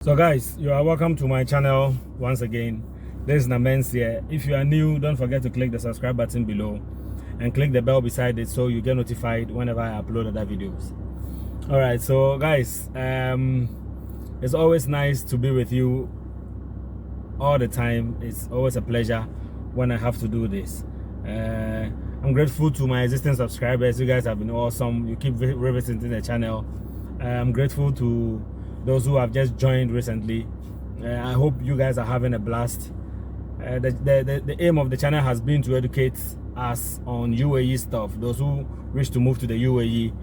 So guys, you are welcome to my channel once again. This is Namens here. If you are new, don't forget to click the subscribe button below and click the bell beside it so you get notified whenever I upload other videos. All right, so guys, it's always nice to be with you all the time. It's always a pleasure when I have to do this. I'm grateful to my existing subscribers. You guys have been awesome. You keep revisiting the channel. I'm grateful to those who have just joined recently. I hope you guys are having a blast. The aim of the channel has been to educate us on UAE stuff. Those who wish to move to the UAE,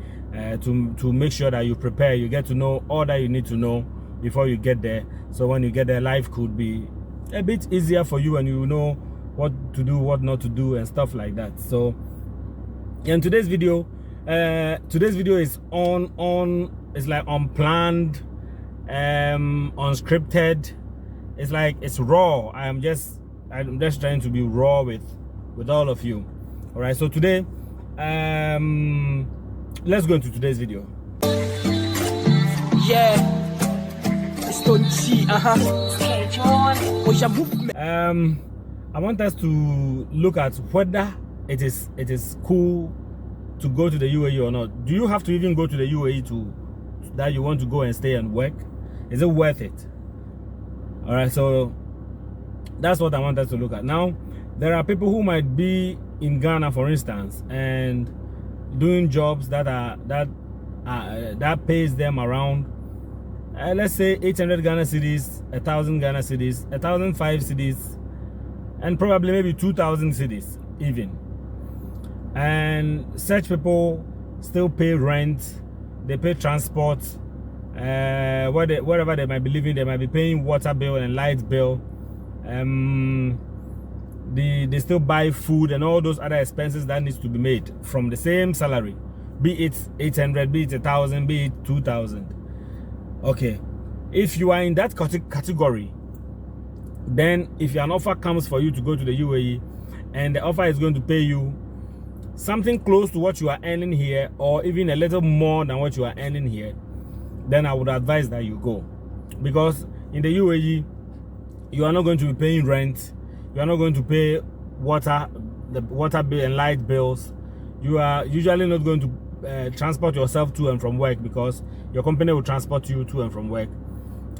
to make sure that you prepare, you get to know all that you need to know before you get there. So when you get there, life could be a bit easier for you and you know what to do, what not to do, and stuff like that. So in today's video is it's like unplanned, unscripted. It's like it's raw. I'm just trying to be raw with all of you. All right, so today let's go into today's video. Yeah, it's Tonchi. I want us to look at whether it is cool to go to the UAE or not. Do you have to even go to the UAE that you want to go and stay and work? Is it worth it? All right, so that's what I want us to look at. Now, there are people who might be in Ghana, for instance, and doing jobs that pays them around, let's say 800 Ghana cedis, 1,000 Ghana cedis, 1,005 cedis, and probably maybe 2,000 cedis even. And such people still pay rent, they pay transport, wherever they might be living, they might be paying water bill and light bill. They still buy food and all those other expenses that needs to be made from the same salary, be it 800, be it 1,000, be it 2,000. Okay, if you are in that category, then if an offer comes for you to go to the UAE and the offer is going to pay you something close to what you are earning here, or even a little more than what you are earning here, then I would advise that you go. Because in the UAE, you are not going to be paying rent, you are not going to pay the water bill and light bills. You are usually not going to transport yourself to and from work, because your company will transport you to and from work.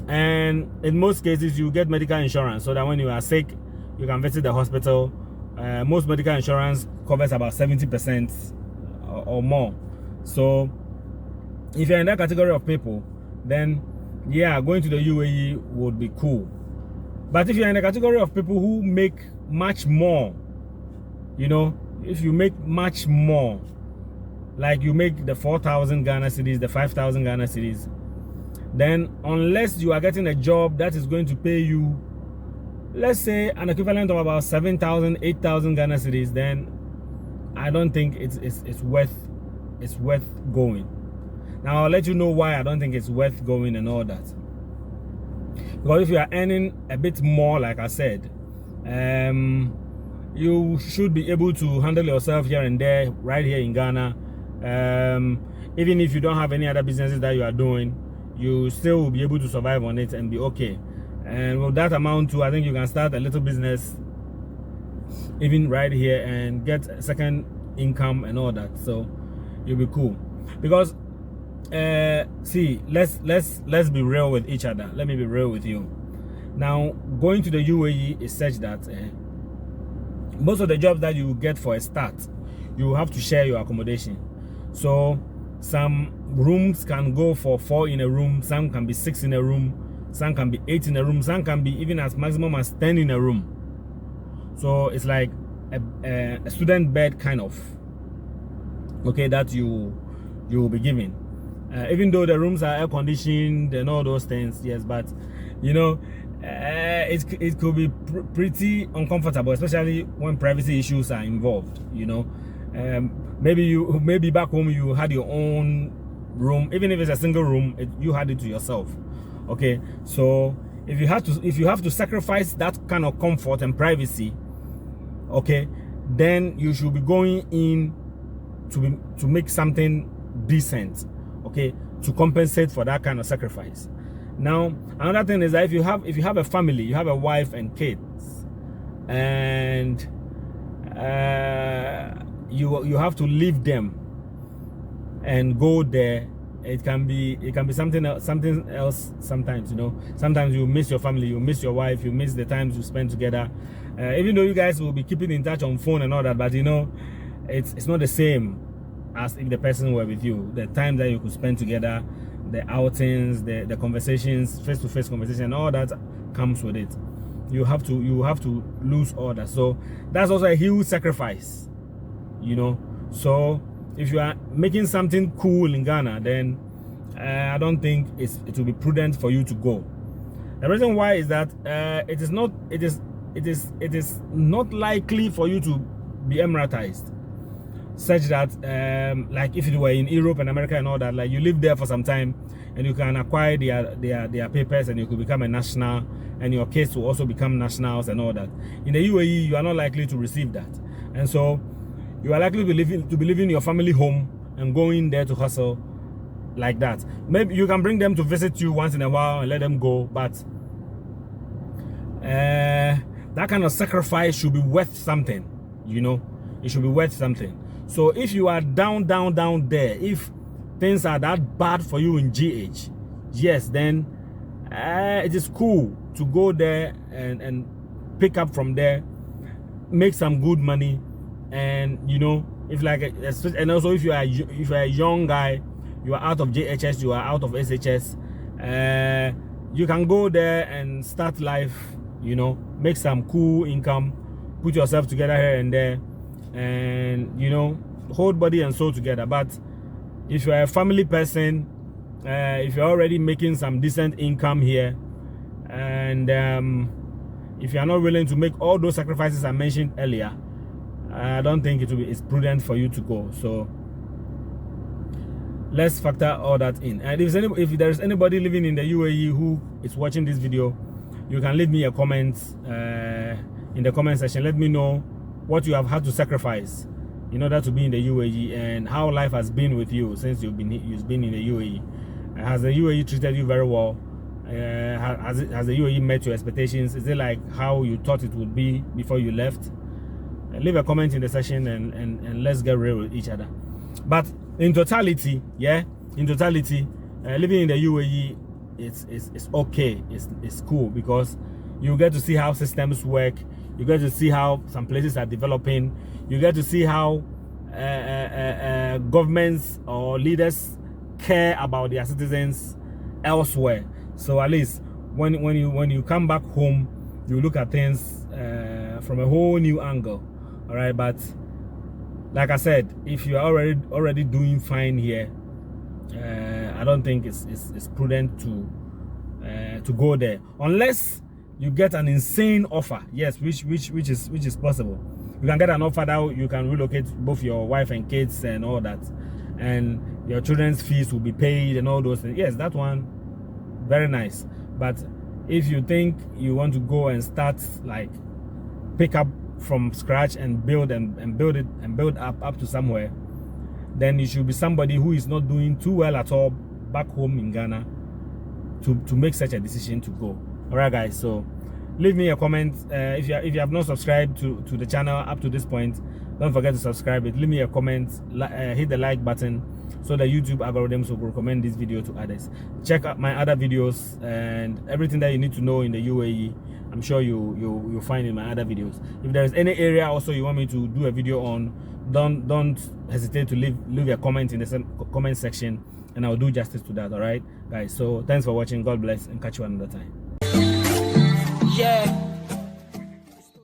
And in most cases, you get medical insurance, so that when you are sick, you can visit the hospital. Most medical insurance covers about 70% or more. So if you're in that category of people, then yeah, going to the UAE would be cool. But if you're in the category of people who make much more, you know, if you make much more, like you make the 4,000 Ghana cedis, the 5,000 Ghana cedis, then unless you are getting a job that is going to pay you, let's say, an equivalent of about 7,000, 8,000 Ghana cedis, then I don't think it's worth going. Now I'll let you know why I don't think it's worth going and all that. Because if you are earning a bit more, like I said, you should be able to handle yourself here and there, right here in Ghana. Even if you don't have any other businesses that you are doing, you still will be able to survive on it and be okay. And with that amount too, I think you can start a little business even right here and get a second income and all that. So you'll be cool. Because see, let's be real with each other. Let me be real with you. Now, going to the UAE is such that most of the jobs that you get for a start, you have to share your accommodation. So some rooms can go for 4 in a room, some can be 6 in a room, some can be 8 in a room, some can be even as maximum as 10 in a room. So it's like a student bed kind of, okay, that you will be given. Even though the rooms are air conditioned and all those things, yes, but you know, it could be pretty uncomfortable, especially when privacy issues are involved. You know, maybe back home you had your own room, even if it's a single room, you had it to yourself. Okay, so if you have to sacrifice that kind of comfort and privacy, okay, then you should be going in to make something decent, okay, to compensate for that kind of sacrifice. Now, another thing is that if you have a family, you have a wife and kids, and you have to leave them and go there. It can be something else sometimes, you know. Sometimes you miss your family, you miss your wife, you miss the times you spend together. Even though you guys will be keeping in touch on phone and all that, but you know, it's not the same as if the person were with you. The time that you could spend together, the outings, the conversations, face-to-face conversation, all that comes with it. You have to lose all that. So that's also a huge sacrifice, you know. So if you are making something cool in Ghana, then I don't think it will be prudent for you to go. The reason why is that it is not likely for you to be Emiratized, such that like if you were in Europe and America and all that, like you live there for some time and you can acquire their papers and you could become a national, and your kids will also become nationals and all that. In the UAE, you are not likely to receive that, and so you are likely to be leaving your family home and going there to hustle like that. Maybe you can bring them to visit you once in a while and let them go, but that kind of sacrifice should be worth something, you know. It should be worth something. So if you are down there, if things are that bad for you in GH, yes, then it is cool to go there and pick up from there, make some good money. And you know, if like, and also if you are a young guy, you are out of JHS, you are out of SHS, you can go there and start life, you know, make some cool income, put yourself together here and there, and you know, hold body and soul together. But if you are a family person, if you're already making some decent income here, and if you are not willing to make all those sacrifices I mentioned earlier, I don't think it's prudent for you to go. So let's factor all that in. And if there's anybody living in the UAE who is watching this video, you can leave me a comment in the comment section. Let me know what you have had to sacrifice in order to be in the UAE, and how life has been with you since you've been in the UAE. Has the UAE treated you very well? Has the UAE met your expectations? Is it like how you thought it would be before you left? Leave a comment in the section and let's get real with each other. But in totality, living in the UAE, it's okay, it's cool, because you get to see how systems work, you get to see how some places are developing, you get to see how governments or leaders care about their citizens elsewhere. So at least when you come back home, you look at things from a whole new angle. All right, but like I said, if you are already doing fine here, I don't think it's prudent to go there, unless you get an insane offer. Yes, which is possible. You can get an offer that you can relocate both your wife and kids and all that, and your children's fees will be paid and all those things. Yes, that one, very nice. But if you think you want to go and start, like, pick up from scratch and build up to somewhere, then you should be somebody who is not doing too well at all back home in Ghana to make such a decision to go. All right, guys, so leave me a comment. If you have not subscribed to the channel up to this point, don't forget to subscribe. Leave me a comment, hit the like button, so the YouTube algorithms will recommend this video to others. Check out my other videos and everything that you need to know in the UAE. I'm sure you'll find in my other videos. If there is any area also you want me to do a video on, don't hesitate to leave a comment in the comment section, and I'll do justice to that. All right, guys, so thanks for watching. God bless, and catch you another time. Yeah.